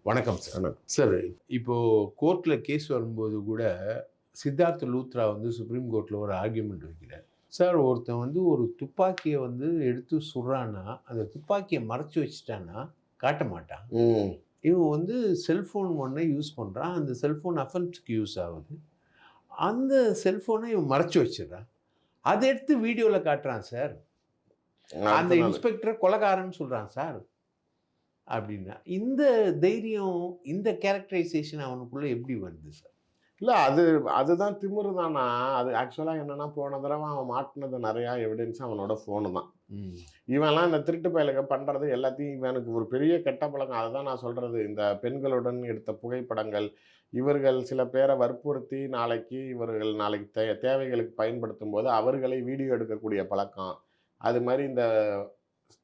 வணக்கம் sir. Sir, இப்போ கோர்ட்ல கேஸ் வரும்போது கூட சித்தார்த் லூத்ரா வந்து சுப்ரீம் கோர்ட்ல ஒரு ஆர்கியூமெண்ட் வைக்கிறார். சார், ஒருத்தன் வந்து ஒரு துப்பாக்கிய வந்து எடுத்து சுடுறான்னா, அந்த துப்பாக்கிய மறைச்சு வச்சுட்டான்னா காட்ட மாட்டான். ம். இவன் வந்து செல்ஃபோன் ஒண்ண யூஸ் பண்றான். அந்த செல்ஃபோன் அஃபென்ஸ்க்கு யூஸ் ஆகுது. அந்த செல்ஃபோன இவன் மறைச்சு வச்சுடுறான். அத எடுத்து வீடியோல காட்டுறான் சார். அந்த அடுத்த நாளு. இன்ஸ்பெக்டர கொலைகாரன்னு சொல்றான் சார். அப்படின்னா, இந்த தைரியம், இந்த கேரக்டரைசேஷன் அவனுக்குள்ள எப்படி வருது சார்? இல்ல அதுதான் திமிரு தானா, அது ஆக்சுவலா என்னன்னா, போன தடவ அவன் மாட்டுனது நெறையா எவிடன்ஸ் அவனோட ஃபோனு தான். ம். இவன்லாம் இந்த திருட்டு பயலுக பண்றது எல்லாத்தையும் இவனுக்கு ஒரு பெரிய கெட்ட பழக்கம். அததான் நான் சொல்றது. இந்த பெண்களுடன் எடுத்த புகைப்படங்கள், இவர்கள் சில பேர வற்புறுத்தி நாளைக்கு தேவைகளுக்கு பயன்படுத்தும்போது, அவர்களை வீடியோ எடுக்கக்கூடிய பழக்கம். அது மாரி இந்த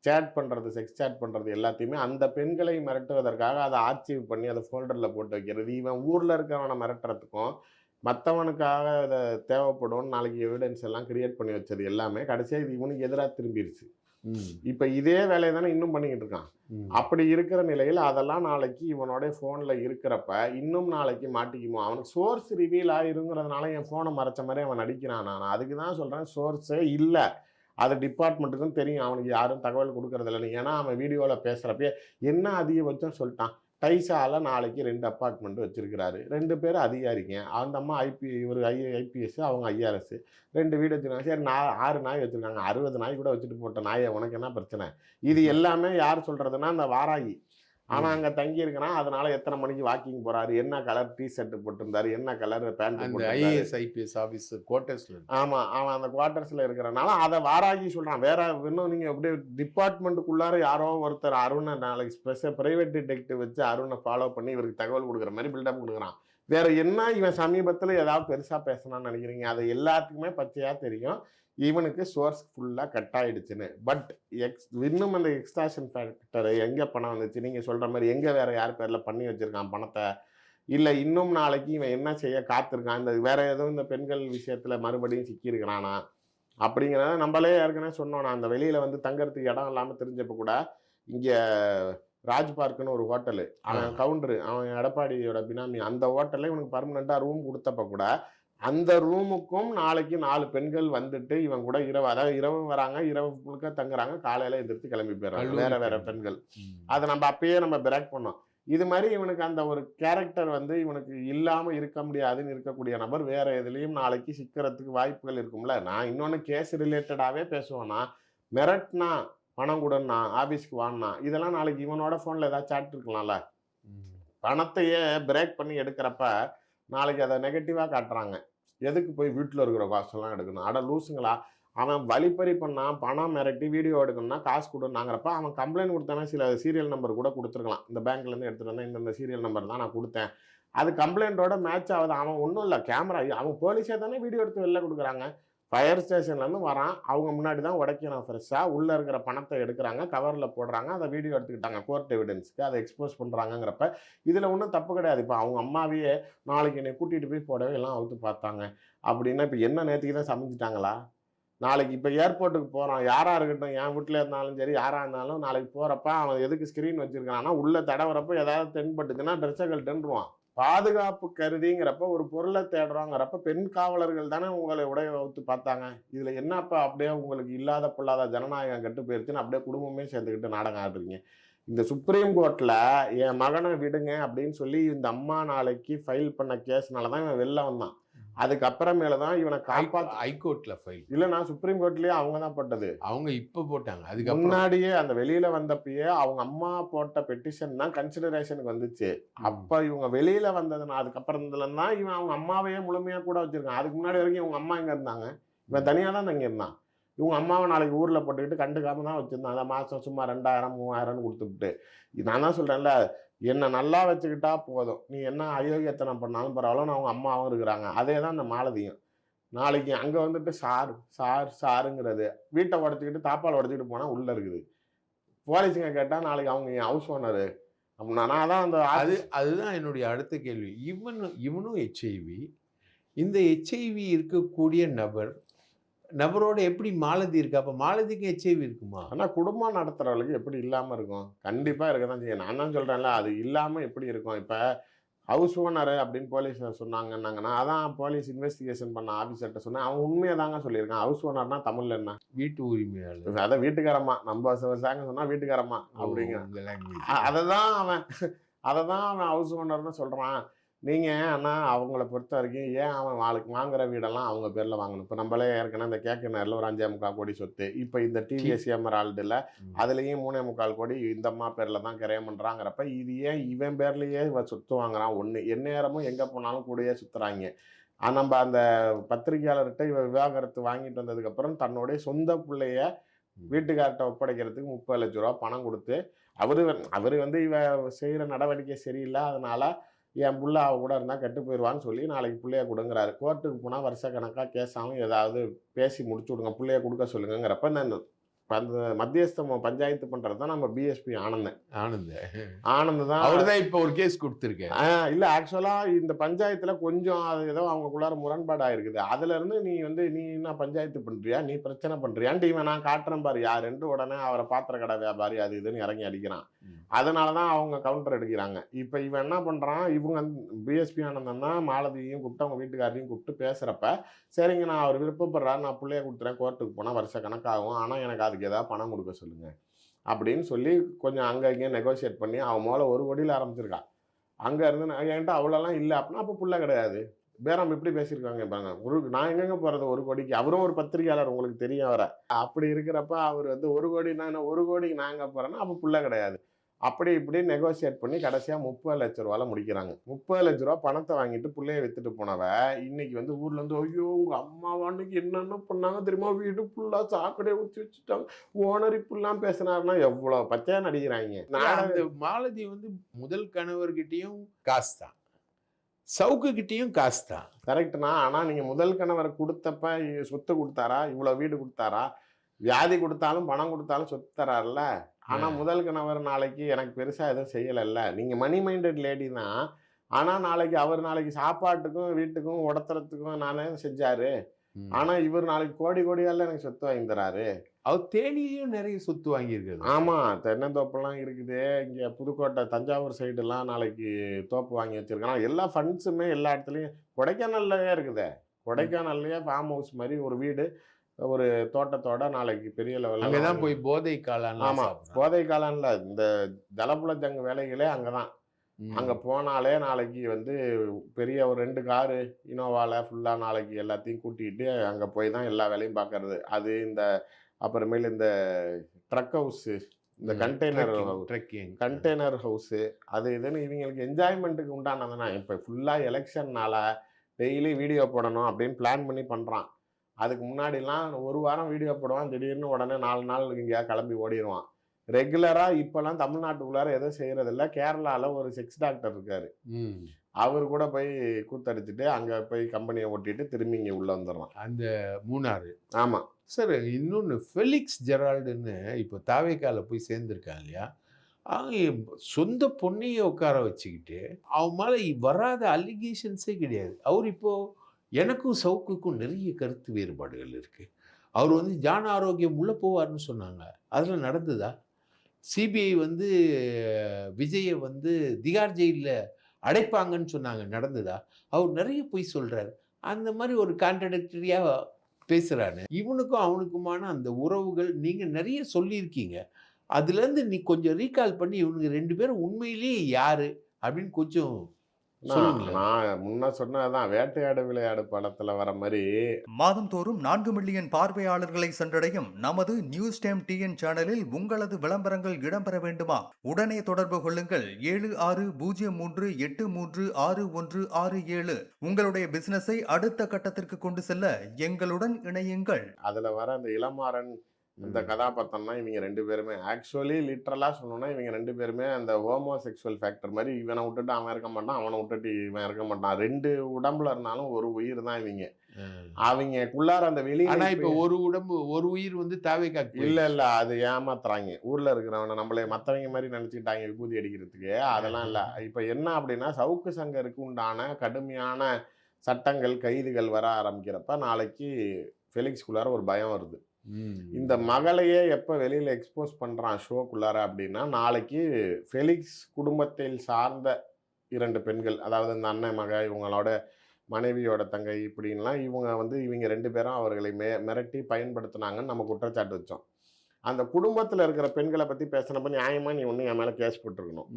சேட் பண்றது, செக்ஸ் சேட் பண்றது எல்லாத்தையுமே அந்த பெண்களை மிரட்டுவதற்காக அத ஆர்ச்சீவ் பண்ணி அத ஃபோல்டர்ல போட்டு வைக்கிறது. இவன் ஊர்ல இருக்கிறவன மிரட்டுறதுக்கும், மத்தவனுக்காக அத தேவைப்படும் நாளைக்கு எவிடன்ஸ் எல்லாம் கிரியேட் பண்ணி வச்சது எல்லாமே கடைசியா இது இவனுக்கு எதிரா திரும்பிருச்சு. ம். இப்ப இதே வேலைய தானே இன்னும் பண்ணிக்கிட்டு இருக்கான். ம். அப்படி இருக்கிற நிலையில அதெல்லாம் நாளைக்கு இவனோட ஃபோன்ல இருக்கிறப்ப, இன்னும் நாளைக்கு மாட்டிக்குமோ? அவனுக்கு சோர்ஸ் ரிவீல் ஆயிருங்கிறதுனால என் ஃபோன மறைச்ச மாரி அவன் நடிக்கிறானா? நான் அதுக்கு தான் சொல்றேன் சோர்ஸே இல்ல. அது டிபார்ட்மெண்ட்டுக்கும் தெரியும். அவனுக்கு யாரும் தகவல் குடுக்குறதில்லன்னு. ஏன்னா, அவன் வீடியோல பேசுறப்பயே என்ன அதிகபட்சம் சொல்ட்டான். டைஸால நாளைக்கு 2 அபார்ட்மெண்ட் வச்சிருக்கிறாரு. 2 பேரும் அதிகாரிங்க. அந்த அம்மா இவரு ஐபிஎஸ், அவங்க ஐஆர்எஸ். 2 வீடு வச்சிருக்காங்க. சரி 6 நாய் வச்சிருக்காங்க. 60 நாய் கூட வச்சுட்டு போட்ட நாயே உனக்கு என்ன பிரச்சனை? இது எல்லாமே யார் சொல்றதுன்னா, அந்த வாராகி. அவன் ம். அங்க தங்கி இருக்கிறான். அதனால எத்தன மணிக்கு வாக்கிங் போறாரு? என்ன கலர் டீ ஷர்ட் போட்டிருந்தாரு? என்ன கலர் பேண்ட் அந்த போட்டிருந்தாரு? ஐஏஎஸ், ஐபிஎஸ் ஆஃபீஸர் குவார்ட்டர்ஸ்ல இருக்கு. ஆமா. அவன் அந்த குவார்ட்டர்ஸ்ல இருக்கிறனால, அத வாராகி சொல்றான். வேற இன்னும் நீங்க அப்படியே டிபார்ட்மென்ட்க்குள்ளார யாரோ ஒருத்தர் அருண நாளைக்கு பிரைவேட் டிடெக்டிவ் வச்சு அருண ஃபாலோ பண்ணி இவருக்கு தகவல் குடுக்குற மாரி பில்டப் குடுக்குறான். வேற என்ன இவன் சமீபத்தில ஏதாவது பெருசா பேசினான்னு நெனைக்கிறீங்க? அது எல்லாத்துக்குமே பச்சையா தெரியும். இவனுக்கு சோர்ஸ் ஃபுல்லா கட் ஆயிடுச்சுன்னு. பட் இன்னும் அந்த எக்ஸ்ட்ராக்ஷன் ஃபேக்டர் எங்க பணம் வந்துச்சு? நீங்க சொல்ற மாரி எங்க வேற யார் பேர்ல பண்ணி வச்சிருக்கான் பணத்த? இல்ல இன்னும் நாளைக்கு இவன் என்ன செய்ய காத்திருக்கான்? இந்த வேற எதுவும் இந்த பெண்கள் விஷயத்துல மறுபடியும் சிக்கியிருக்கிறானா? அப்படிங்கிறத நம்மளே ஏற்கனவே சொன்னோம். அந்த வெளியில வந்து தங்கறதுக்கு இடம் இல்லாம தெரிஞ்சப்ப கூட, இங்க ராஜ் பார்க்ன்னு ஒரு ஹோட்டலு. ஆ. அவன் கவுண்டரு. அவன் எடப்பாடியோட பினாமி. அந்த ஹோட்டல்ல இவனுக்கு பெர்மனன்ட்டா ரூம் குடுத்தப்ப கூட, அந்த ரூமுக்கும் நாளைக்கு 4 பெண்கள் வந்துட்டு இவன் கூட அதாவது இரவு வராங்க. இரவு முழுக்க தங்குறாங்க. காலையில எந்திரிச்சு கிளம்பி போயிர்றாங்க. வேற கல்லூரி வேற பெண்கள். பெண்கள். ம். அத நம்ம அப்பயே பிரேக் பண்ணோம். இது மாரி இவனுக்கு அந்த ஒரு கேரக்டர் வந்து இவனுக்கு இல்லாம இருக்க முடியாதுன்னு இருக்கக்கூடிய நபர், வேற எதுலயும் நாளைக்கு சிக்கிறதுக்கு வாய்ப்புகள் இருக்கும்ல. நான் இன்னொன்னு கேஸ் ரிலேட்டடாவே பேசுவேன்னா, மிரட்டுனா, பணம் குடுன்னா, ஆஃபீஸ்க்கு வான்னா, இதெல்லாம் நாளைக்கு இவனோட ஃபோன்ல ஏதாவது சாட் இருக்கலாம்ல. ம். பணத்தையே பிரேக் பண்ணி எடுக்கிறப்ப, நாளைக்கு அத நெகட்டிவா காட்டுறாங்க. எதுக்கு போய் வீட்ல இருக்கிற காசெல்லாம் எடுக்கணும்? அட லூசுங்களா! அவன் வழிப்பறி பண்ணான், பணம் மிரட்டி வீடியோ எடுக்கணும்னா காசு குடுன்னாங்கிறப்ப, அவன் கம்ப்ளைண்ட் குடுத்தானா சில சீரியல் நம்பர் கூட குடுத்துருக்கலாம். இந்த பேங்க்லேருந்து எடுத்துட்டு வந்தேன். இந்த சீரியல் நம்பர் தான் நான் குடுத்தேன். அது கம்ப்ளைண்ட்டோட மேட்ச் ஆவுது. அவன் ஒண்ணும் இல்ல. கேமரா அவன் போலீஸே தானே வீடியோ எடுத்து வெளில குடுக்குறாங்க. ஃபயர் ஸ்டேஷன்லேருந்து வரான். அவங்க முன்னாடி தான் உடைக்கிறான் ஃப்ரெஷ்ஷா. உள்ள இருக்கிற பணத்த எடுக்குறாங்க. கவர்ல போடுறாங்க. அத வீடியோ எடுத்துக்கிட்டாங்க. கோர்ட் எவிடன்ஸ்க்கு. அத எக்ஸ்போஸ் பண்றாங்கங்கிறப்ப, இதுல ஒண்ணும் தப்பு கிடையாது. இப்ப அவங்க அம்மாவையே, நாளைக்கு என்னைய கூட்டிட்டு போய் புடவை எல்லாம் அவுத்து பார்த்தாங்க. அப்படின்னா, இப்ப என்ன நேத்திக்கு தான் சமைச்சுட்டாங்களா? நாளைக்கு இப்ப ஏர்போர்ட்டுக்கு போறோம். யாரா இருக்கட்டும், என் வீட்ல இருந்தாலும் சரி, யாரா இருந்தாலும் நாளைக்கு போறப்ப, அவன் எதுக்கு ஸ்கிரீன் வச்சிருக்கான்னா, உள்ள தடவுறப்ப ஏதாவது தென்பட்டுச்சுன்னா ட்ரெஸ்ஸ கழட்டுன்றுவான். பாதுகாப்பு கருதிங்கிறப்ப, ஒரு பொருள தேடுறோங்கிறப்ப, பெண் காவலர்கள் தானே உங்கள உடைய அவுத்து பார்த்தாங்க. இதுல என்னப்பா அப்படியே உங்களுக்கு இல்லாத பொல்லாத ஜனநாயகம் கெட்டு போயிருச்சுன்னு அப்படியே குடும்பமே சேர்ந்துக்கிட்டு நாடகம் ஆடுறீங்க. இந்த சுப்ரீம் கோர்ட்ல என் மகன விடுங்க அப்படின்னு சொல்லி இந்த அம்மா நாளைக்கு ஃபைல் பண்ண கேஸ்னால தான் இவன் வெளில வந்தான். அதுக்கப்புறமேல தான் இவன ஹைகோர்ட்ல ஃபைல். இல்லண்ணா சுப்ரீம் கோர்ட்லயே அவங்க தான் போட்டது. அவங்க இப்ப போட்டாங்க. அதுக்கப்புறம். முன்னாடியே அந்த வெளியில வந்தப்பயே அவங்க அம்மா போட்ட பெட்டிஷன் தான் கன்சிடரேஷனுக்கு வந்துச்சு. ம். அப்ப இவங்க வெளியில அதுக்கப்புறத்துல தான் இவன் அவங்க அம்மாவையே முழுமையா கூட வச்சிருக்கான். அதுக்கு முன்னாடி வரைக்கும் இவங்க அம்மா எங்க இருந்தாங்க? இவன் ம். தனியா தான் தங்கியிருந்தான். இவங்க அம்மாவ நாளைக்கு ஊர்ல போட்டுக்கிட்டு கண்டுக்காம தான் வச்சிருந்தான். அதான் மாசம் சும்மா 2000, 3000ன்னு குடுத்துப்புட்டு. நான் தான் சொல்றேன்ல, என்ன நல்லா வச்சுக்கிட்டா போதும். நீ என்ன அயோக்கியத்தனம் பண்ணாலும் பரவாயில்லன்னு அவங்க அம்மாவும் இருக்கிறாங்க. அதே தான் இந்த மாலதியும். நாளைக்கு அங்க வந்துட்டு சாருங்கிறது. வீட்ட உடைச்சுக்கிட்டு, தாப்பால் உடைச்சுக்கிட்டு போனா உள்ள இருக்குது. போலீஸுங்க கேட்டா நாளைக்கு அவங்க என் ஹவுஸ் ஓனரு. அப்படின்னா நான் அதான் அந்த அதுதான் என்னுடைய அடுத்த கேள்வி. இவனும் எச்ஐவி. இந்த எச்ஐவி இருக்கக்கூடிய நபர் நபரோட எப்படி மாலதி இருக்கா? அப்ப மாலதிக்கு எச்ஐவி இருக்குமா? ஆனா குடும்பம் நடத்துறவளுக்கு எப்படி இல்லாம இருக்கும்? கண்டிப்பா இருக்க தான் செய்யும். நான் தான் சொல்றேன்ல, அது இல்லாம எப்படி இருக்கும்? இப்ப ஹவுஸ் ஓனர் அப்படின்னு போலீஸ்ல சொன்னாங்கன்னாங்கன்னா, அதான் போலீஸ் இன்வெஸ்டிகேஷன் பண்ண ஆஃபீசர்ட்ட சொன்னேன். அவன் உண்மைய தாங்க சொல்லியிருக்கான். ஹவுஸ் ஓனர்னா தமிழ்ல என்ன? வீட்டு உரிமையாளர். அதான் வீட்டுக்காரம்மா. நம்ம ஸ்லாங்ல சொன்னா வீட்டுக்காரம்மா ஓ! அப்படிங்க. உங்க லாங்குவேஜ். அததான் அவன் அததான் அவன் ஹவுஸ் ஓனர்ன்னு சொல்றான். நீங்க ஆனா அவங்கள பொறுத்தவரைக்கும் ஏன் அவன் வாங்குற வீடெல்லாம் அவங்க பேர்ல வாங்கணும்? இப்ப நம்மளே ஏற்கனவே இந்த கேகேநகர்ல ஒரு 5.25 கோடி சொத்து. இப்ப இந்த டிவிஎஸ் எமரால்டுல ம். அதுலயும் 3.25 கோடி இந்த அம்மா பேர்ல தான் கிரயம் பண்றாங்கிறப்ப, இது ஏன் இவன் பேர்லயே சொத்து வாங்குறான்? ஒண்ணு. எந்நேரமும் எங்க போனாலும் கூடயே சுத்துறாய்ங்க. நம்ப அந்த பத்திரிக்கையாளர்ட்ட இவ விவாகரத்து வாங்கிட்டு வந்ததுக்கப்புறம் தன்னுடைய சொந்த புள்ளைய ம். வீட்டுக்கார்ட்ட ஒப்படைக்கிறதுக்கு ரூ. 30,00,000 பணம் குடுத்து, அவரு அவரு வந்து இவ செய்ற நடவடிக்கை சரியில்ல. அதனால என் புள்ள அவ கூட இருந்தா கெட்டு போயிருவான்னு சொல்லி நாளைக்கு புள்ளைய குடுங்குறாரு. கோர்ட்டுக்கு போனா வருஷக்கணக்கா கேஸ் ஆகும். ஏதாவது பேசி முடிச்சு விடுங்க. புள்ளைய குடுக்க சொல்லுங்கங்கிறப்ப, அந்த மத்தியஸ்தம் பஞ்சாயத்து பண்றது தான் நம்ம பிஎஸ்பி ஆனந்தன். ஆனந்த். ஆனந்த் தான். அவரு தான் இப்ப ஒரு கேஸ் குடுத்திருக்காரு. இல்ல ஆக்சுவலா இந்த பஞ்சாயத்துல கொஞ்சம் அது ஏதோ அவங்களுக்குள்ளார முரண்பாடு ஆயிருக்குது. அதுலருந்து நீ என்ன பஞ்சாயத்து பண்றியா? நீ பிரச்சனை பண்றியான்ட்டு இவன் நான் காட்டுறேன் பாரு யாருன்ட்டு உடனே அவர பாத்திர கடை வியாபாரி அது இதுன்னு இறங்கி அடிக்கிறான். ம். அதனால தான் அவங்க கவுண்டர் அடிக்கிறாங்க. இப்ப இவன் என்ன பண்றான், இவங்க பிஎஸ்பி ஆனந்தன் தான் மாலதியையும் கூப்பிட்டு, அவங்க வீட்டுக்காரரையும் கூப்பிட்டு பேசுறப்ப, சரிங்க நான் அவர் விருப்பப்படுறாரு, நான் புள்ளைய குடுத்துறேன். கோர்ட்டுக்கு போனா வருஷ கணக்காகும். ஆனா எனக்கு அதுக்கு ஏதாவது பணம் குடுக்க சொல்லுங்க. அப்படின்னு சொல்லி கொஞ்சம் அங்க இங்க நெகோசியேட் பண்ணி அவன் முதல்ல 1 கோடியில ஆரம்பிச்சிருக்கா. அங்க இருந்து என்கிட்ட அவ்வளோலாம் இல்ல அப்படின்னா, அப்ப புள்ள கிடையாது. பேரம் எப்படி பேசியிருக்காங்க பாருங்க. நான் எங்கேங்க போறது 1 கோடிக்கு? அவரும் ஒரு பத்திரிக்கையாளர் உங்களுக்கு தெரியும் அவர. அப்படி இருக்கிறப்ப அவர் வந்து 1 கோடின்னா என்ன 1 கோடிக்கு நான் எங்க போறேன்னா, அப்ப புள்ள கிடையாது. அப்படி இப்படி நெகோசியேட் பண்ணி கடைசியா ரூ. 30,00,000ல முடிக்கிறாங்க. ரூ. 30,00,000 பணத்த வாங்கிட்டு புள்ளைய வித்துட்டு போனவ, இன்னைக்கு வந்து ஊர்ல இருந்து, "ஐயோ! உங்க அம்மாவ அன்னைக்கு என்னென்ன பண்ணாங்க தெரியுமா? வீடு ஃபுல்லா சாக்கடைய ஊத்தி வச்சுட்டாங்க. ஓனர் இப்படிலாம் பேசினாருன்னா" எவ்வளோ பச்சையா நடிக்கிறாய்ங்க. அந்த மாலதி வந்து முதல் கணவர்கிட்டயும் காசு தான். சவுக்கு கிட்டயும் காசு தான். கரெக்ட்ண்ணா. ஆனா நீங்க முதல் கணவர் குடுத்தப்ப சொத்து குடுத்தாரா? இவ்வளோ வீடு குடுத்தாரா? வியாதி குடுத்தாலும், பணம் குடுத்தாலும் சொத்து தரார்ல. ஆனா அ. முதல் கணவர் நாளைக்கு எனக்கு பெருசா எதுவும் செய்யலல்ல. நீங்க மணி மைண்டட் லேடி தான். ஆனா நாளைக்கு சாப்பாட்டுக்கும், வீட்டுக்கும், உடத்துறதுக்கும் நானே செஞ்சாரு. ம். ஆனா இவரு நாளைக்கு கோடி கோடியால்ல எனக்கு சொத்து வாங்கி தராரு. அவர் தேனியிலயும் நெறைய சொத்து வாங்கியிருக்காரு. ஆமா. தென்னந்தோப்புலாம் இருக்குது. இங்க புதுக்கோட்டை, தஞ்சாவூர் சைடுலாம் நாளைக்கு தோப்பு வாங்கி வச்சிருக்கான். எல்லா ஃபண்ட்ஸுமே எல்லா இடத்துலயும் கொடைக்கானல்லயே இருக்குதே. ம். கொடைக்கானல்லயே ஃபார்ம் ஹவுஸ் மாரி ஒரு வீடு, ஒரு தோட்டத்தோட நாளைக்கு பெரிய லெவல்ல அங்க தான் வாங்கி. போய் போதை காளான்லாம் ஆமா. சாப்பிடுறான். கோதை காலம்ல இந்த ஜலபுல ஜங்கு வேலைகளே அங்க தான். அங்க ம். போனாலே நாளைக்கு வந்து பெரிய ஒரு 2 காரு இனோவால ஃபுல்லா நாளைக்கு எல்லாத்தையும் கூட்டிட்டு அங்க போய் தான் எல்லா வேலையும் பார்க்கறது. அது அப்புறமேலு இந்த ட்ரக் ஹவுஸு, இந்த ம். ட்ரெக்கிங். கண்டெய்னர் ஹவுஸு அது இதுன்னு இவங்களுக்கு என்ஜாய்மென்ட்டுக்கு உண்டானதுனா, இப்ப ஃபுல்லா எலக்ஷன்னால டெய்லி வீடியோ போடணும் அப்படின்னு பிளான் பண்ணி பண்றான். அதுக்கு முன்னாடிலாம் 1 வாரம் வீடியோ போடுவான். திடீர்னு உடனே 4 நாள் எங்கேயாவது கிளம்பி ஓடிருவான். ரெகுலரா இப்பலாம் தமிழ்நாட்டுக்குள்ளார எதுவும் செய்றதில்ல. கேரளால ஒரு செக்ஸ் டாக்டர் இருக்காரு. ம். அவரு கூட போய் கூத்தடிச்சுட்டு, அங்க போய் கம்பெனிய ஓட்டிட்டு திரும்பி இங்க உள்ள வந்துர்றான். அந்த மூணாறு. ஆமா. சார் இன்னொன்னு ஃபெலிக்ஸ் ஜெரால்டுன்னு இப்போ தாவேக்கால போய் சேர்ந்திருக்கான் இல்லையா? அவன் சொந்த பொண்ணையே உட்கார வச்சுக்கிட்டு, அவன் மேல வராத அலிகேஷன்ஸே கிடையாது. அவரு இப்போ எனக்கும் சவுக்குக்கும் நிறைய கருத்து வேறுபாடுகள் இருக்கு. அவரு வந்து ஜான் ஆரோக்கியம் உள்ள போவார்ன்னு சொன்னாங்க. அதெல்லாம் நடந்ததா? சிபிஐ வந்து விஜய வந்து திகார் ஜெயில்ல அடைப்பாங்கன்னு சொன்னாங்க. நடந்ததா? அவர் நெறைய பொய் சொல்றாரு. அந்த மாரி ஒரு கான்ட்ரடிக்டரியா பேசுறானே. இவனுக்கும் அவனுக்குமான அந்த உறவுகள் நீங்க நெறைய சொல்லியிருக்கீங்க. அதுலேருந்து நீ கொஞ்சம் ரீகால் பண்ணி இவனுங்க 2 பேரும் உண்மையிலேயே யாரு? அப்படின்னு கொஞ்சம் நான் சொல்லுங்களேன். நான் முன்ன சொன்னதுதான். வேட்டையாடு விளையாடு படத்துல வர மாரி, மாதந்தோறும் 4 மில்லியன் பார்வையாளர்களை சென்றடையும் நமது நியூஸ் டைம் டிஎன் சேனலில் உங்களது விளம்பரங்கள் இடம்பெற வேண்டுமா? உடனே தொடர்பு கொள்ளுங்கள் 7603836167. உங்களுடைய பிசினஸை அடுத்த கட்டத்திற்கு கொண்டு செல்ல எங்களுடன் இணையுங்கள். அதுல வர அந்த இளமாறன் அந்த ம். கதாபாத்திரம்னா இவங்க 2 பேருமே ஆக்சுவலி லிட்டரலா சொல்லணும்னா இவங்க 2 பேருமே அந்த ஹோமோசெக்சுவல் ஃபேக்டர் மாரி இவன விட்டுட்டு அவன் இருக்க மாட்டான். அவன விட்டுட்டு இவன் இருக்க மாட்டான். 2 உடம்புல இருந்தாலும் ஒரு உயிர் தான் இவங்க. ம். அவங்கக்குள்ளார அந்த ஆனா இப்ப வெளியில ஒரு உடம்பு ஒரு உயிர் வந்து தாவேக்காக்கு இல்ல, போயிடுச்சு. இல்ல. அது ஏமாத்துறாய்ங்க. ஊர்ல இருக்கிறவன நம்மள மத்தவங்க மாரி நெனச்சுக்கிட்டாய்ங்க விபூதி அடிக்கிறதுக்கு. அதெல்லாம் இல்ல. இப்ப என்ன அப்டின்னா, சவுக்கு சங்கருக்கு உண்டான கடுமையான சட்டங்கள், கைதுகள் வர ஆரம்பிக்கிறப்ப, நாளைக்கு ஃபெலிக்ஸ்குள்ளார ஒரு பயம் வருது. இந்த மகளையே எப்போ வெளியில் எக்ஸ்போஸ் பண்ணுறான் ஷோக்குள்ளார அப்படின்னா, நாளைக்கு ஃபெலிக்ஸ் குடும்பத்தில் சார்ந்த 2 பெண்கள், அதாவது இந்த அண்ணன் மக, இவங்களோட மனைவியோட தங்கை இப்படின்லாம் இவங்க 2 பேரும் அவர்களை மிரட்டி பயன்படுத்தினாங்கன்னு நம்ம குற்றச்சாட்டு வச்சோம். அந்த குடும்பத்தில் இருக்கிற பெண்களை பற்றி பேசினப்ப நியாயமாக நீ ஒன்று என் மேலே கேஸ் போட்டிருக்கணும்.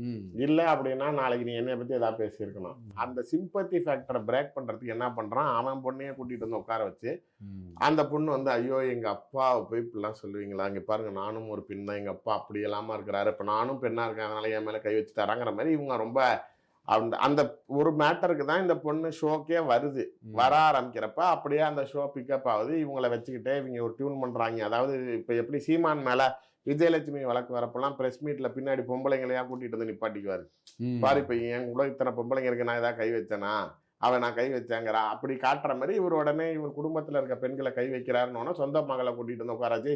இல்லை அப்படின்னா நாளைக்கு நீ என்னை பற்றி எதாவது பேசியிருக்கணும். அந்த சிம்பத்தி ஃபேக்டரை பிரேக் பண்ணுறதுக்கு என்ன பண்ணுறான், அவன் பொண்ணையே கூட்டிகிட்டு வந்து உட்கார வச்சு அந்த பொண்ணு வந்து ஐயோ எங்கள் அப்பாவை போய் இப்படிலாம் சொல்லுவீங்களா, இங்கே பாருங்கள் நானும் ஒரு பெண் தான், எங்கள் அப்பா அப்படி எல்லாமா இருக்கிறாரு, இப்போ நானும் பெண்ணாக இருக்கேன் அதனால என் மேலே கை வச்சு தராங்கிற மாதிரி இவங்க ரொம்ப அந்த ஒரு மேட்டருக்கு தான் இந்த பொண்ணு ஷோக்கே வருது. வர ஆரம்பிக்கிறப்ப அப்படியே அந்த ஷோ பிக்கப் ஆகுது. இவங்களை வச்சுக்கிட்டே இவங்க ஒரு டியூன் பண்ணுறாங்க. அதாவது இப்போ எப்படி சீமான் மேலே விஜயலட்சுமி வழக்கு வரப்பெல்லாம் ப்ரெஸ் மீட்டில் பின்னாடி பொம்பளைங்களையா கூட்டிகிட்டு வந்து நிப்பாட்டிக்குவார். பாரு இப்போ என் கூட இத்தனை பொம்பளைங்க இருக்கு, நான் ஏதாவது கை வச்சேனா, அவன் நான் கை வச்சேங்கிறா அப்படி காட்டுற மாதிரி இவர் உடனே இவர் குடும்பத்தில் இருக்க பெண்களை கை வைக்கிறாருன்னு சொந்த மகளை கூட்டிகிட்டு வந்து உட்காராச்சு.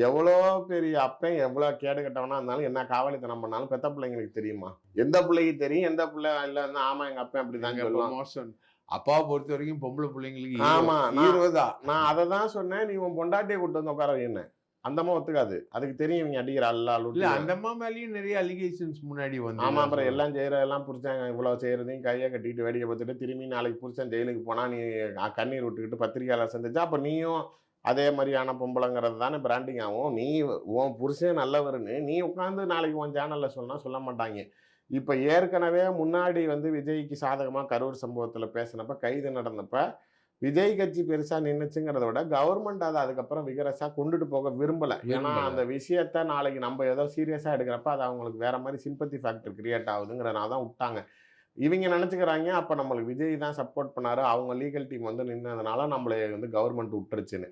எவ்வளோ பெரிய அப்பன் எவ்வளோ கேடு கட்டவனா இருந்தாலும் என்ன காவலித்தனம் பண்ணாலும் பெத்த பிள்ளைங்களுக்கு தெரியுமா? எந்த பிள்ளைக்கு தெரியும், எந்த பிள்ளை இல்லைன்னா ஆமா எங்கள் அப்பன் அப்படி தாங்க சொல்லுவான். அப்பாவை பொறுத்த வரைக்கும் பொம்பளை பிள்ளைங்களுக்கு ஆமா நான் அதை தான் சொன்னேன். நீ உன் பொண்டாட்டியை கூட்டு வந்து உட்கார என்ன அந்தம்மா ஒத்துக்காது. அதுக்கு தெரியும் இவங்க அடிக்கிற இல்ல அந்தம்மா மேலேயும் நிறைய அலிகேஷன்ஸ் முன்னாடி வந்து. ஆமா அப்புறம் எல்லாம் செய்யறதெல்லாம் புருஷன் இவ்வளவு செய்யறதையும் கையை கட்டிட்டு வேடிக்கை பார்த்துட்டு திரும்பி நாளைக்கு புருஷன் ஜெயிலுக்கு போனா நீ கண்ணீர் விட்டுக்கிட்டு பத்திரிகையாளர் சந்திச்சா அப்ப நீயும் அதே மாதிரியான பொம்பளைங்கிறது தானே பிராண்டிங் ஆகும். நீ உன் புருஷன் நல்லவருன்னு நீ உட்காந்து நாளைக்கு உன் சேனல்ல சொன்னா சொல்ல மாட்டாங்க. இப்ப ஏற்கனவே முன்னாடி வந்து விஜய்க்கு சாதகமா கரூர் சம்பவத்துல பேசினப்ப கைது நடந்தப்ப விஜய் கட்சி பெருசா நின்றுச்சுங்கிறத விட கவர்மெண்ட் அதை அதுக்கப்புறம் விகரஸா கொண்டுட்டு போக விரும்பல. ஏன்னா அந்த விஷயத்த நாளைக்கு நம்ம ஏதோ சீரியஸா எடுக்கிறப்ப அது அவங்களுக்கு வேற மாதிரி சிம்பத்தி ஃபேக்டர் கிரியேட் ஆகுதுங்கிறனால தான் விட்டாங்க. இவங்க நினைச்சுக்கிறாங்க அப்ப நம்மளுக்கு விஜய் தான் சப்போர்ட் பண்ணாரு, அவங்க லீகல் டீம் வந்து நின்னதுனால நம்மளை வந்து கவர்மெண்ட் விட்டுருச்சுன்னு.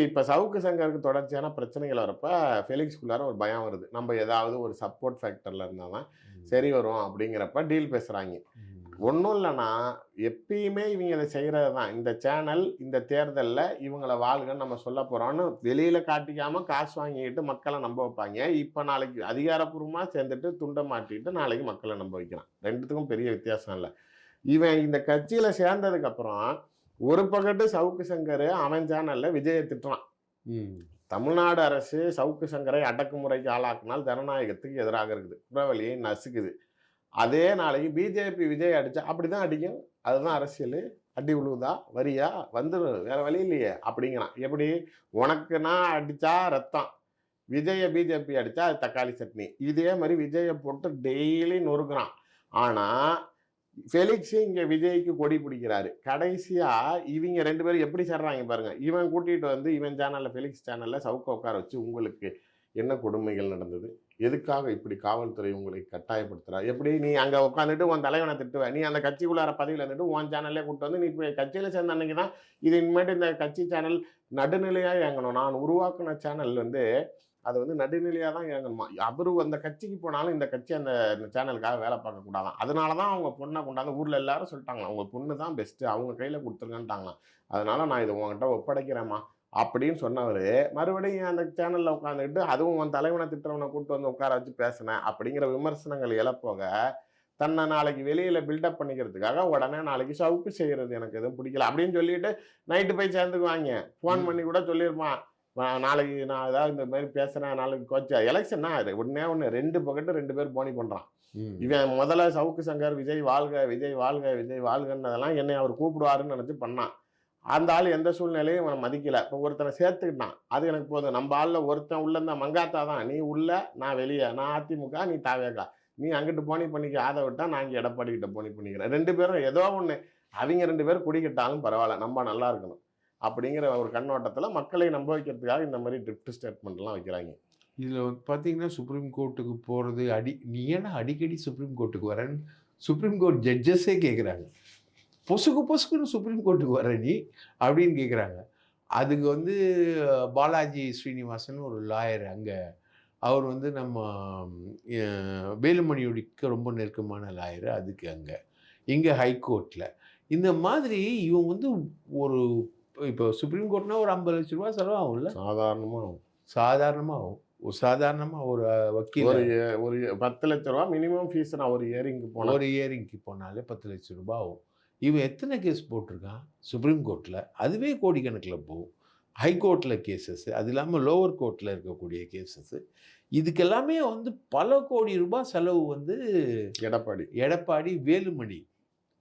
இப்ப சவுக்கு சங்கருக்கு தொடர்ச்சியான பிரச்சனைகள் வரப்ப ஃபெலிக்ஸ்குள்ளார ஒரு பயம் வருது. நம்ம ஏதாவது ஒரு சப்போர்ட் ஃபேக்டர்ல இருந்தாதான் சரி வரும் அப்படிங்கிறப்ப டீல் பேசுறாங்க. ஒன்றும் இல்லைன்னா எப்பயுமே இவங்க இதை செய்கிறது தான். இந்த சேனல் இந்த தேர்தலில் இவங்களை வாழ்கன்னு நம்ம சொல்ல போகிறோன்னு வெளியில் காட்டிக்காமல் காசு வாங்கிக்கிட்டு மக்களை நம்ப வைப்பாங்க. இப்போ நாளைக்கு அதிகாரப்பூர்வமாக சேர்ந்துட்டு துண்டை மாட்டிட்டு நாளைக்கு மக்களை நம்ப வைக்கிறான். ரெண்டுத்துக்கும் பெரிய வித்தியாசம் இல்லை. இவன் இந்த கட்சியில் சேர்ந்ததுக்கப்புறம் ஒரு பக்கத்து சவுக்கு சங்கர் அவன் சேனலில் விஜயை திட்டுறான். தமிழ்நாடு அரசு சவுக்கு சங்கரை அடக்குமுறைக்கு ஆளாக்கினால் ஜனநாயகத்துக்கு எதிராக இருக்குது, புறவழியை நசுக்குது. அதே நாளைக்கு பிஜேபி விஜய் அடிச்சா அப்படிதான் அடிக்கும், அதுதான் அரசியல், அடி விழுவுதா வரியா வந்துடும் வேற வழி இல்லையே அப்படிங்கிறான். எப்படி உனக்குன்னா அடிச்சா ரத்தம், விஜயை பிஜேபி அடிச்சா அது தக்காளி சட்னி. இதே மாதிரி விஜயை போட்டு டெய்லி நொறுக்குறான். ஆனா ஃபெலிக்ஸ் இங்க விஜய்க்கு கொடி பிடிக்கிறாரு. கடைசியா இவங்க 2 பேரும் எப்படி சேர்றாங்க பாருங்க. இவன் கூட்டிட்டு வந்து இவன் சேனல்ல ஃபெலிக்ஸ் சேனல்ல சவுக்க உட்கார வச்சு உங்களுக்கு என்ன கொடுமைகள் நடந்தது, எதுக்காக இப்படி காவல்துறை உங்களை கட்டாயப்படுத்துறா, எப்படி நீ அங்கே உட்காந்துட்டு உன் தலைவனை திட்டுவ, நீ அந்த கட்சிக்குள்ளார பதவியில் இருந்துட்டு உன் சேனல்லே கூப்பிட்டு வந்து நீ இப்போ கட்சியில் சேர்ந்த அன்னைக்கு தான் இது இனிமேட்டு இந்த கட்சி சேனல் நடுநிலையாக இயங்கணும். நான் உருவாக்குன சேனல் வந்து அது வந்து நடுநிலையாக தான் இயங்கணுமா. அவரு அந்த கட்சிக்கு போனாலும் இந்த கட்சி அந்த சேனலுக்காக வேலை பார்க்கக்கூடாதான். அதனால தான் அவங்க பொண்ணை கொண்டாந்து ஊரில் எல்லாரும் சொல்லிட்டாங்களா அவங்க பொண்ணு தான் பெஸ்ட்டு, அவங்க கையில் கொடுத்துருங்கன்ட்டாங்களாம். அதனால நான் இதை உங்ககிட்ட ஒப்படைக்கிறேம்மா அப்படின்னு சொன்னவர் மறுபடியும் அந்த சேனலில் உட்காந்துக்கிட்டு அதுவும் உன் தலைவனை திட்டவனை கூப்பிட்டு வந்து உட்கார வச்சு பேசினேன் அப்படிங்கிற விமர்சனங்கள் எழப்போக தன்னை நாளைக்கு வெளியில் பில்டப் பண்ணிக்கிறதுக்காக உடனே நாளைக்கு சவுக்கு செய்கிறது எனக்கு எதுவும் பிடிக்கல அப்படின்னு சொல்லிட்டு நைட்டு போய் சேர்ந்துக்குவாங்க. ஃபோன் பண்ணி கூட சொல்லியிருப்பான், நாளைக்கு நான் ஏதாவது இந்த மாதிரி பேசுகிறேன், நாளைக்கு கோச்சா எலெக்ஷன்னா அது ஒன்றே ஒன்று 2 பக்கத்து 2 பேர் போனி பண்ணுறான். இவன் முதல்ல சவுக்கு சங்கர் விஜய் வாழ்க விஜய் வாழ்க விஜய் வாழ்கன்னதெல்லாம் என்னை அவர் கூப்பிடுவாருன்னு நினச்சி பண்ணான். அந்த ஆள் எந்த சூழ்நிலையும் இவனை மதிக்கல. இப்போ ஒருத்தனை சேர்த்துக்கிட்டான், அது எனக்கு போதும். நம்ம ஆளில் ஒருத்தன் உள்ள இருந்தால் மங்காத்தா தான், நீ உள்ள நான் வெளியே, நான் அதிமுக நீ தாவேகா, நீ அங்கிட்டு போனி பண்ணிக்க, அதை விட்டா நான் இங்கே எடப்பாடி கிட்ட போனி பண்ணிக்கிறேன். 2 பேரும் ஏதோ ஒன்று, அவங்க 2 பேரும் குடிக்கிட்டாலும் பரவாயில்ல, நம்ம நல்லா இருக்கணும் அப்படிங்கிற ஒரு கண்ணோட்டத்தில் மக்களை நம்ப வைக்கிறதுக்காக இந்த மாதிரி ட்ரிப்ட் ஸ்டேட்மெண்ட்லாம் வைக்கிறாங்க. இதில் வந்து பார்த்தீங்கன்னா சுப்ரீம் கோர்ட்டுக்கு போகிறது நீ ஏன்னா அடிக்கடி சுப்ரீம் கோர்ட்டுக்கு வரேன்னு சுப்ரீம் கோர்ட் ஜட்ஜஸே கேட்குறாங்க. பொசுக்குன்னு சுப்ரீம் கோர்ட்டுக்கு வர நீ அப்படின்னு கேட்குறாங்க. அதுக்கு வந்து பாலாஜி ஸ்ரீனிவாசன் ஒரு லாயர் அங்கே, அவர் வந்து நம்ம வேலுமணியோடிக்கு ரொம்ப நெருக்கமான லாயர், அதுக்கு அங்கே இங்கே ஹைகோர்ட்டில் இந்த மாதிரி இவன் வந்து ஒரு இப்போ சுப்ரீம் கோர்ட்னா ஒரு 50 லட்ச ரூபா செலவாகும்ல, சாதாரணமாக ஒரு சாதாரணமாக ஒரு வக்கீல் ஒரு 10 லட்ச ரூபா மினிமம் ஃபீஸ். நான் ஒரு இயரிங்க்கு போனாலே 10 லட்ச ரூபா ஆகும். இவன் எத்தனை கேஸ் போட்டிருக்கான் சுப்ரீம் கோர்ட்டில், அதுவே கோடிக்கணக்கில் போகும். ஹைகோர்ட்டில் கேசஸ், அது இல்லாமல் லோவர் கோர்ட்டில் இருக்கக்கூடிய கேசஸ், இதுக்கெல்லாமே வந்து பல கோடி ரூபாய் செலவு வந்து எடப்பாடி வேலுமணி,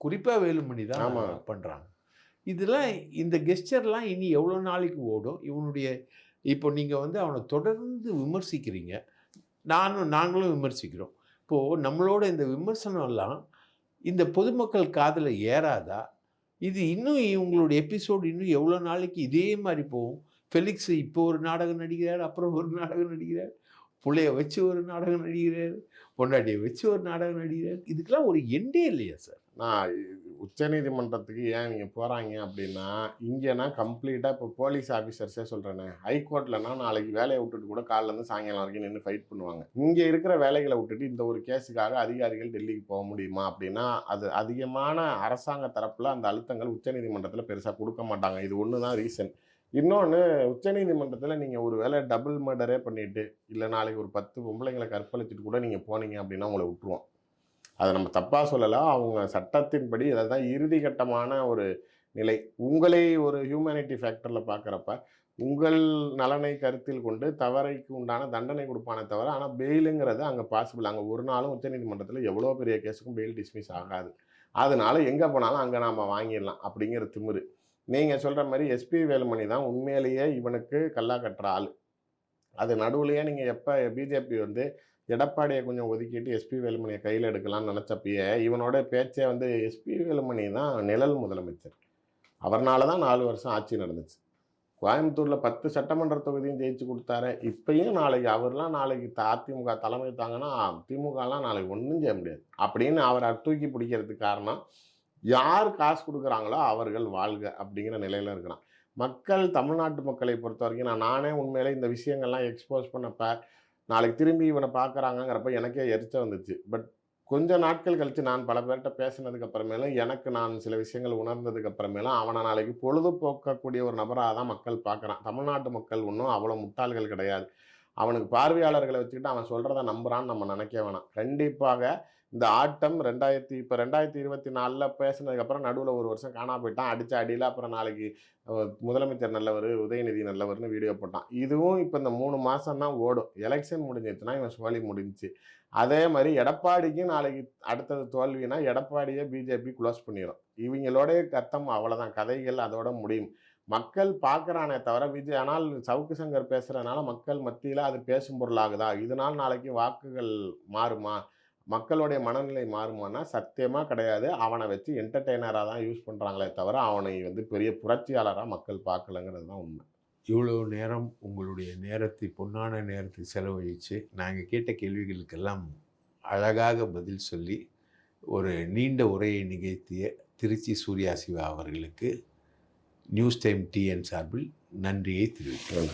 குறிப்பாக வேலுமணி தான் பண்ணுறாங்க. இதெல்லாம் இந்த கெஸ்டர்லாம் இனி எவ்வளோ நாளைக்கு ஓடும்? இவனுடைய இப்போ நீங்கள் வந்து அவனை தொடர்ந்து விமர்சிக்கிறீங்க, நாங்களும் விமர்சிக்கிறோம். இப்போது நம்மளோட இந்த விமர்சனம்லாம் இந்த பொதுமக்கள் காதில் ஏறாதா? இது இன்னும் உங்களுடைய எபிசோடு இன்னும் எவ்வளோ நாளைக்கு இதே மாதிரி போகும்? ஃபெலிக்ஸ் இப்போ ஒரு நாடகம் நடிக்கிறார், அப்புறம் ஒரு நாடகம் நடிக்கிறார், பிள்ளைய வச்சு ஒரு நாடகம் நடிக்கிறார், பொண்டாட்டியை வச்சு ஒரு நாடகம் நடிக்கிறார். இதுக்கெல்லாம் ஒரு எண்டே இல்லையா சார்? நான் உச்சநீதிமன்றத்துக்கு ஏன் நீங்கள் போகிறாங்க அப்படின்னா, இங்கேனா கம்ப்ளீட்டாக இப்போ போலீஸ் ஆஃபீஸர்ஸே சொல்கிறேனே, ஹைகோர்ட்லனா நாளைக்கு வேலையை விட்டுட்டு கூட காலைலேருந்து சாயங்காலம் வரைக்கும் நின்று ஃபைட் பண்ணுவாங்க. இங்கே இருக்கிற வேலைகளை விட்டுட்டு இந்த ஒரு கேஸுக்காக அதிகாரிகள் டெல்லிக்கு போக முடியுமா அப்படின்னா, அது அதிகமான அரசாங்க தரப்பில் அந்த அழுத்தங்கள் உச்சநீதிமன்றத்தில் பெருசாக கொடுக்க மாட்டாங்க. இது ஒன்று தான் ரீசன். இன்னொன்று, உச்சநீதிமன்றத்தில் நீங்கள் ஒரு வேளை டபுள் மர்டரே பண்ணிவிட்டு, இல்லை நாளைக்கு ஒரு 10 பொம்பளைங்களை கற்பழிச்சிட்டு கூட நீங்கள் போனீங்க அப்படின்னா உங்களை விட்டுருவோம். அதை நம்ம தப்பாக சொல்லலாம். அவங்க சட்டத்தின்படி அதுதான் இறுதி கட்டமான ஒரு நிலை. உங்களை ஒரு ஹியூமனிட்டி ஃபேக்டரில் பார்க்குறப்ப உங்கள் நலனை கருத்தில் கொண்டு தவறைக்கு உண்டான தண்டனை கொடுப்பானே தவிர, ஆனால் பெயிலுங்கிறது அங்கே பாசிபிள். அங்கே ஒரு நாளும் உச்சநீதிமன்றத்தில் எவ்வளோ பெரிய கேஸுக்கும் பெயில் டிஸ்மிஸ் ஆகாது. அதனால எங்கே போனாலும் அங்கே நாம் வாங்கிடலாம் அப்படிங்கிற திமிரு. நீங்கள் சொல்கிற மாதிரி எஸ்பி வேலுமணி தான் உண்மையிலேயே இவனுக்கு கல்லா கட்டுற ஆள். அது நடுவுலையே நீங்கள் எப்போ பிஜேபி வந்து எடப்பாடியை கொஞ்சம் ஒதுக்கிட்டு எஸ்பி வேலுமணியை கையில் எடுக்கலாம்னு நினச்சப்பயே இவனோட பேச்சே வந்து எஸ்பி வேலுமணி தான் நிழல் முதலமைச்சர். அவர்னால தான் 4 வருஷம் ஆட்சி நடந்துச்சு. கோயம்புத்தூரில் 10 சட்டமன்ற தொகுதியும் ஜெயிச்சு கொடுத்தாரு. இப்பயும் நாளைக்கு அவர்லாம் நாளைக்கு அதிமுக தலைமை தாங்கன்னா திமுகலாம் நாளைக்கு ஒன்றும் செய்ய முடியாது அப்படின்னு அவரை தூக்கி பிடிக்கிறதுக்கு காரணம், யார் காசு கொடுக்குறாங்களோ அவர்கள் வாழ்க அப்படிங்கிற நிலையில் இருக்கிறான். மக்கள், தமிழ்நாட்டு மக்களை பொறுத்த வரைக்கும் நானே உண்மையிலே இந்த விஷயங்கள்லாம் எக்ஸ்போஸ் பண்ணப்போ நாளைக்கு திரும்பி இவனை பார்க்குறாங்கங்கிறப்ப எனக்கே எரிச்ச வந்துச்சு. பட் கொஞ்ச நாட்கள் கழித்து நான் பல பேர்கிட்ட பேசினதுக்கு அப்புறமேலும், எனக்கு நான் சில விஷயங்கள் உணர்ந்ததுக்கு அப்புறமேலும் அவனை நாளைக்கு பொழுதுபோக்கக்கூடிய ஒரு நபராக தான் மக்கள் பார்க்குறான். தமிழ்நாட்டு மக்கள் ஒன்றும் அவ்வளோ முட்டாள்கள் கிடையாது. அவனுக்கு பார்வையாளர்களை வச்சுக்கிட்டு அவன் சொல்கிறத நம்புறான்னு நம்ம நினைக்க வேணாம். கண்டிப்பாக இந்த ஆட்டம் 2024 பேசினதுக்கப்புறம் நடுவில் ஒரு வருஷம் காணா போயிட்டான். அடித்த அடியில் அப்புறம் நாளைக்கு முதலமைச்சர் நல்லவர், உதயநிதி நல்லவர்னு வீடியோ போட்டான். இதுவும் இப்போ இந்த 3 மாதம் தான் ஓடும். எலெக்ஷன் முடிஞ்சிச்சுன்னா இவன் சோழி முடிஞ்சிச்சு. அதே மாதிரி எடப்பாடிக்கு நாளைக்கு அடுத்தது தோல்வினா எடப்பாடியை பிஜேபி க்ளோஸ் பண்ணிடும். இவங்களோடைய கத்தம் அவ்வளோதான், கதைகள் அதோட முடியும். மக்கள் பார்க்குறானே தவிர ஆனால் சவுக்கு சங்கர் பேசுகிறதுனால மக்கள் மத்தியில் அது பேசும் பொருளாகுதா? இதனால் நாளைக்கு வாக்குகள் மாறுமா? மக்களுடைய மனநிலை மாறுமானா சத்தியமாக கிடையாது. அவனை வச்சு என்டர்டெய்னராக தான் யூஸ் பண்ணுறாங்களே தவிர அவனை வந்து பெரிய புரட்சியாளராக மக்கள் பார்க்கலங்கிறது தான் உண்மை. இவ்வளோ நேரம் உங்களுடைய நேரத்தை, பொன்னான நேரத்தை செலவழித்து நாங்கள் கேட்ட கேள்விகளுக்கெல்லாம் அழகாக பதில் சொல்லி ஒரு நீண்ட உரையை நிகழ்த்திய திருச்சி சூர்யா சிவா அவர்களுக்கு நியூஸ் டைம் டிஎன் சார்பில் நன்றியை தெரிவிக்கிறேன்.